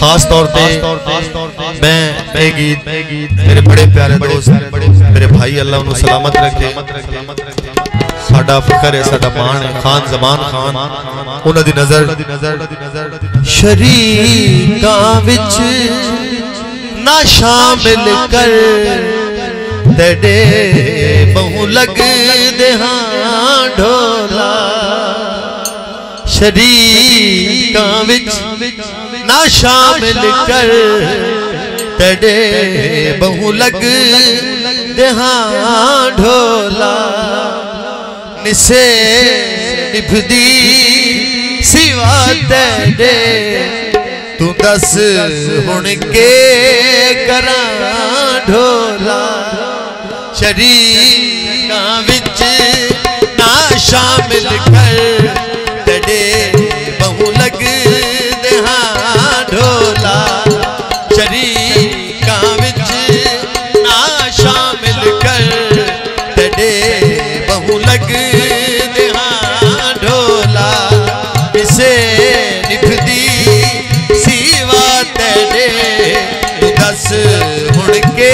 खास तौर पे मैं ये गीत मेरे बड़े प्यारे दोस्त मेरे भाई अल्लाह उन्हें सलामत रखे साडा फखर है साडा मान है खान जमान खान उन्हां दी नजर शरीकां विच ना शामिल कर तेरे बहु लग दे हां ढोला शरीकां विच ना शामिल कर तेरे बहु लग दे हां ढोला निसे निभदी सिवा तेरे तू दस हुण के करा ढोला शरीकां विच ना शामिल कर तेरे बहु लग दे हां ढोला शरीकां विच ना शामिल कर तेरे बहु लग दे हां ढोला इसे निभदी सिवा तेरे तू दस हुण के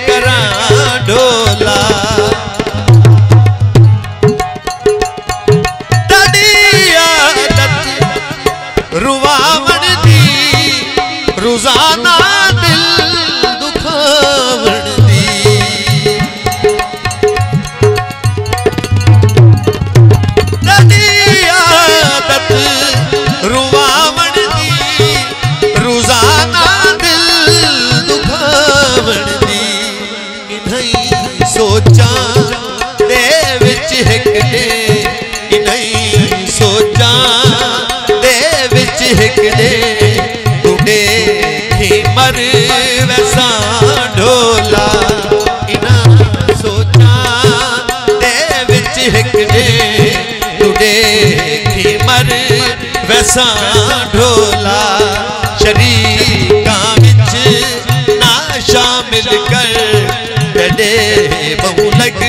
करा ढोला रुवावण दी रोजाना दिल दुखावण दी आदत रुवावण दी रोजाना दिल दुखावण दी इन्हीं सोचा दे विच हिक ने इन्हीं सोचा हिक दे टूटे ही मर वैसा ढोला इना सोचा दे विच हिक दे टूटे ही मर वैसा ढोला शरीकां विच ना शामिल कर तेरे बहु लग